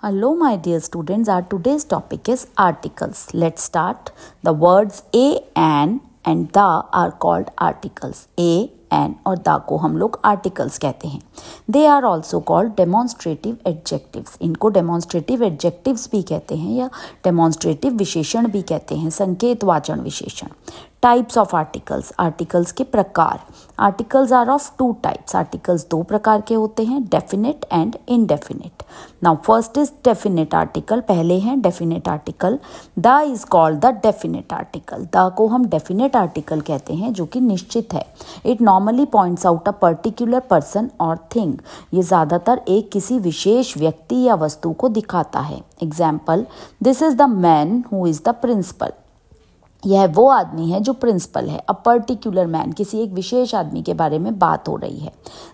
Hello, my dear students. Our today's topic is articles. Let's start. The words a, an and the are called articles. A, an और the को हम लोग articles कहते हैं. They are also called demonstrative adjectives. इनको demonstrative adjectives भी कहते हैं या demonstrative विशेषण भी कहते हैं, संकेतवाचक विशेषण. टाइप्स ऑफ आर्टिकल्स, आर्टिकल्स के प्रकार. Articles are of two types. Articles दो प्रकार के होते हैं, definite and indefinite. Now first is definite article. पहले हैं definite article. The is called the definite article. The को हम डेफिनेट आर्टिकल कहते हैं जो कि निश्चित है. It normally points out a particular person और थिंग. ये ज़्यादातर एक किसी विशेष व्यक्ति या वस्तु को दिखाता है. Example, this is the man who is the principal. यह वो आदमी है जो प्रिंसिपल है. अ पर्टिकुलर मैन, किसी एक विशेष आदमी के बारे में बात हो रही है.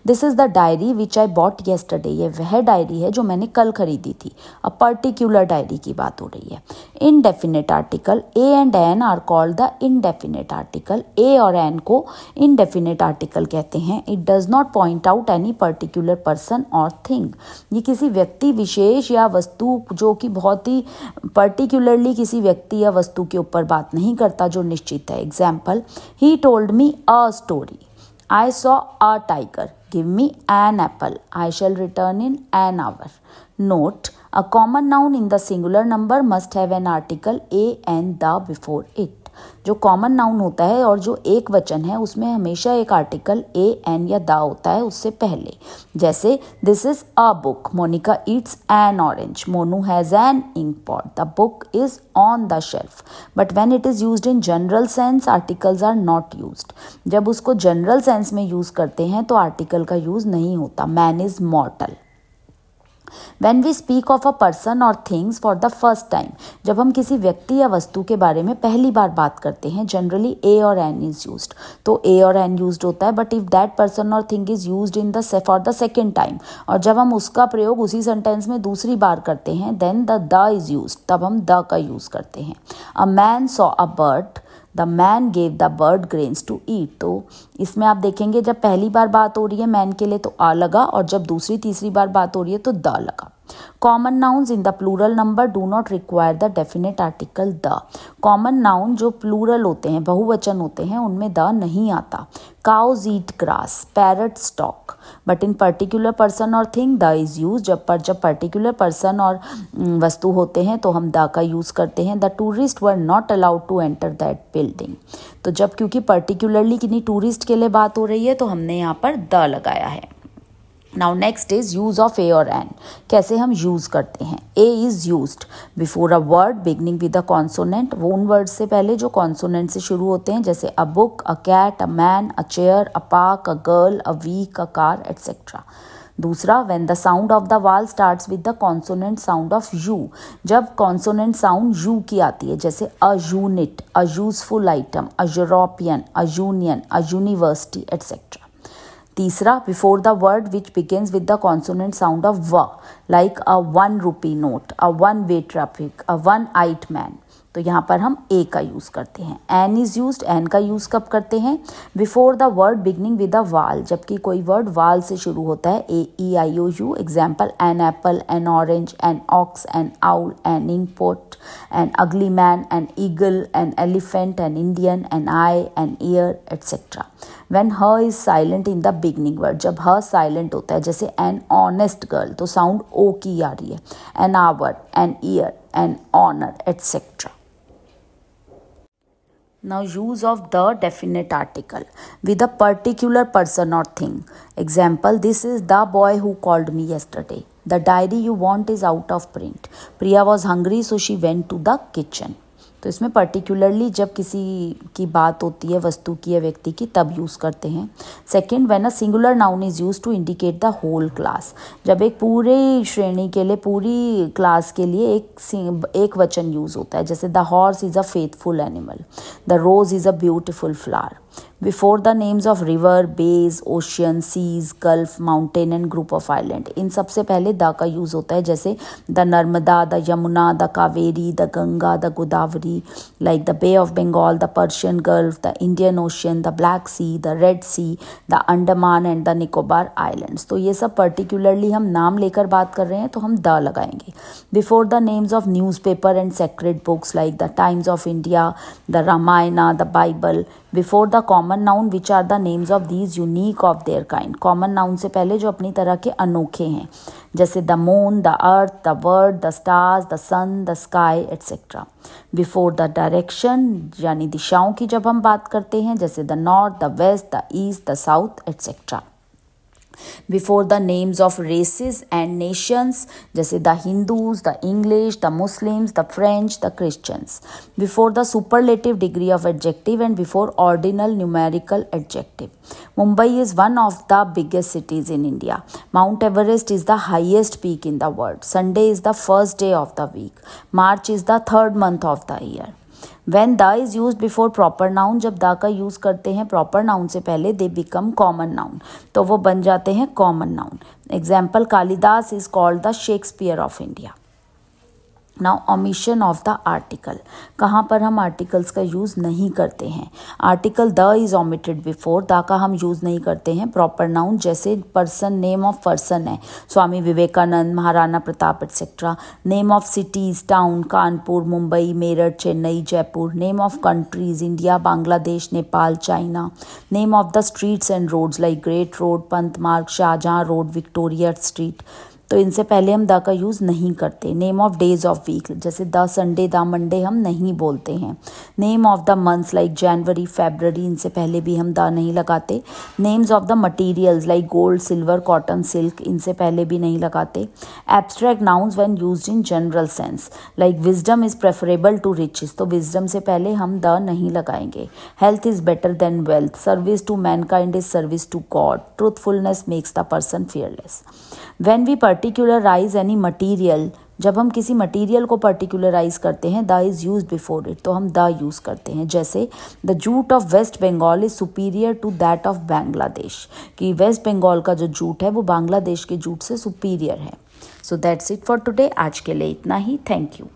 This is the diary which I bought yesterday. यह वह डायरी है जो मैंने कल खरीदी थी. अ पर्टिकुलर डायरी की बात हो रही है. Indefinite article. A and an are called the indefinite article. A और एन को इनडेफिनेट आर्टिकल कहते हैं. It does not point out any particular person और थिंग. ये किसी व्यक्ति विशेष या वस्तु जो कि बहुत ही पर्टिकुलरली किसी व्यक्ति या वस्तु के ऊपर बात नहीं करता, जो निश्चित है. Example, he told me a story. I saw a tiger. Give me an apple. I shall return in an hour. Note, a common noun in the singular number must have an article a and the before it. जो common noun होता है और जो एक वचन है उसमें हमेशा एक आर्टिकल ए एन या द होता है उससे पहले. जैसे, this is a book. Monika eats an orange. Monu has an ink pot. The book is on the shelf. But when it is used in general sense, articles are not used. जब उसको general sense में use करते हैं तो article का use नहीं होता. Man is मॉर्टल. When we speak of a person or things for the first time, जब हम किसी व्यक्ति या वस्तु के बारे में पहली बार बात करते हैं, जनरली ए और एन इज यूज्ड. तो ए और एन यूज्ड होता है. बट इफ दैट पर्सन और thing is used in the for the second time, और जब हम उसका प्रयोग उसी सेंटेंस में दूसरी बार करते हैं, देन द इज यूज्ड. तब हम द का यूज करते हैं. A man saw a bird. The man gave the bird grains to eat. तो इसमें आप देखेंगे जब पहली बार बात हो रही है मैन के लिए तो आ लगा, और जब दूसरी तीसरी बार बात हो रही है तो द लगा. Common nouns in the plural number do not require the definite article the. Common noun जो प्लूरल होते हैं, बहुवचन होते हैं, उनमें द नहीं आता. Cows eat grass. Parrots talk. But in particular person और थिंग द इज यूज. जब पर्टिकुलर पर्सन और वस्तु होते हैं तो हम द का यूज करते हैं. The tourist were not allowed to enter that building. तो जब क्योंकि पर्टिकुलरली किन्हीं टूरिस्ट के लिए बात हो रही है तो हमने यहाँ पर द लगाया है. Now next is use of a और एन. कैसे हम यूज करते हैं. A is used before a word beginning with a consonant. वो उन वर्ड से पहले जो कॉन्सोनेंट से शुरू होते हैं, जैसे a book, a cat, a man, a chair, a park, a girl, a week, a car, etcetera. दूसरा, when the sound of the vowel starts with the consonant sound of U. जब consonant sound U की आती है, जैसे a unit, a useful item, a European, a union, a university, etcetera. तीसरा, before the word which begins with the consonant sound of व, like a 1 rupee note, a 1 way traffic, a 1 eyed man. तो यहाँ पर हम a का use करते हैं. An is used. An का यूज कब करते हैं. Before the word beginning with a vowel. जबकि कोई वर्ड वाल से शुरू होता है, A E I O U. Example, an apple, an orange, an ox, an owl, an ink pot, an ugly man, an eagle, an elephant, an Indian, N I, an ear, etcetera. When her is silent in the beginning word. जब her silent होता है, जैसे an honest girl, तो sound ओ की आ रही है. an hour, an year, an honor, etc. Now use of the definite article with a particular person or thing. Example, this is the boy who called me yesterday. The diary you want is out of print. Priya was hungry so she went to the kitchen. तो इसमें particularly जब किसी की बात होती है, वस्तु की या व्यक्ति की, तब यूज़ करते हैं. Second, when a singular noun is use to indicate the whole class. जब एक पूरी श्रेणी के लिए, पूरी क्लास के लिए एक वचन यूज़ होता है, जैसे the horse is a faithful animal, the rose is a beautiful flower. Before the names of river, bays, ocean, seas, gulf, mountain and group of island, इन सबसे पहले द का यूज़ होता है, जैसे the Narmada, the Yamuna, the Kaveri, the Ganga, the Godavari, like the Bay of Bengal, the Persian Gulf, the Indian Ocean, the Black Sea, the Red Sea, the Andaman and the Nicobar islands. तो ये सब पर्टिकुलरली हम नाम लेकर बात कर रहे हैं तो हम द लगाएंगे। Before the names of newspaper and sacred books like the Times of India, the Ramayana, the Bible. Before the common noun which are the names of these unique of their kind, common noun से पहले जो अपनी तरह के अनोखे हैं, जैसे the moon, the earth, the world, the stars, the sun, the sky etcetera. Before the direction यानी दिशाओं की जब हम बात करते हैं, जैसे the north, the west, the east, the south etcetera. Before the names of races and nations, जैसे the Hindus, the English, the Muslims, the French, the Christians. Before the superlative degree of adjective and before ordinal numerical adjective. Mumbai is one of the biggest cities in India. Mount Everest is the highest peak in the world. Sunday is the first day of the week. March is the third month of the year. When the is used before proper noun, जब the का use करते हैं proper noun से पहले, they become common noun, तो वो बन जाते हैं common noun. Example, Kalidas is called the Shakespeare of India. Now omission of the article, कहाँ पर हम आर्टिकल्स का यूज़ नहीं करते हैं। Article the is omitted before, the का हम यूज़ नहीं करते हैं प्रॉपर नाउन, जैसे पर्सन, नेम ऑफ पर्सन है Swami Vivekananda, Maharana Pratap etcetera. Name of cities, town, Kanpur, Mumbai, Meerut, Chennai, Jaipur. Name of countries, India, Bangladesh, Nepal, China. Name of the streets and roads like great road, Pant Marg, Shahjahan road, Victoria street. तो इनसे पहले हम द का यूज़ नहीं करते। Name of days of week, जैसे the Sunday, the Monday हम नहीं बोलते हैं। Name of the months like January, February, इनसे पहले भी हम द नहीं लगाते। Names of the materials like gold, silver, cotton, silk, इनसे पहले भी नहीं लगाते। Abstract nouns when used in general sense like wisdom is preferable to riches, तो विजडम से पहले हम द नहीं लगाएंगे। Health is better than wealth, service to mankind is service to God, truthfulness makes the person fearless. When we particularize any material, जब हम किसी material को पर्टिकुलराइज करते हैं, the is use before it, तो हम द यूज़ करते हैं। जैसे the jute of West Bengal is superior to that of Bangladesh, कि वेस्ट बंगाल का जो जूट है वो बांग्लादेश के जूट से सुपीरियर है। So that's it for today, आज के लिए इतना ही। Thank you.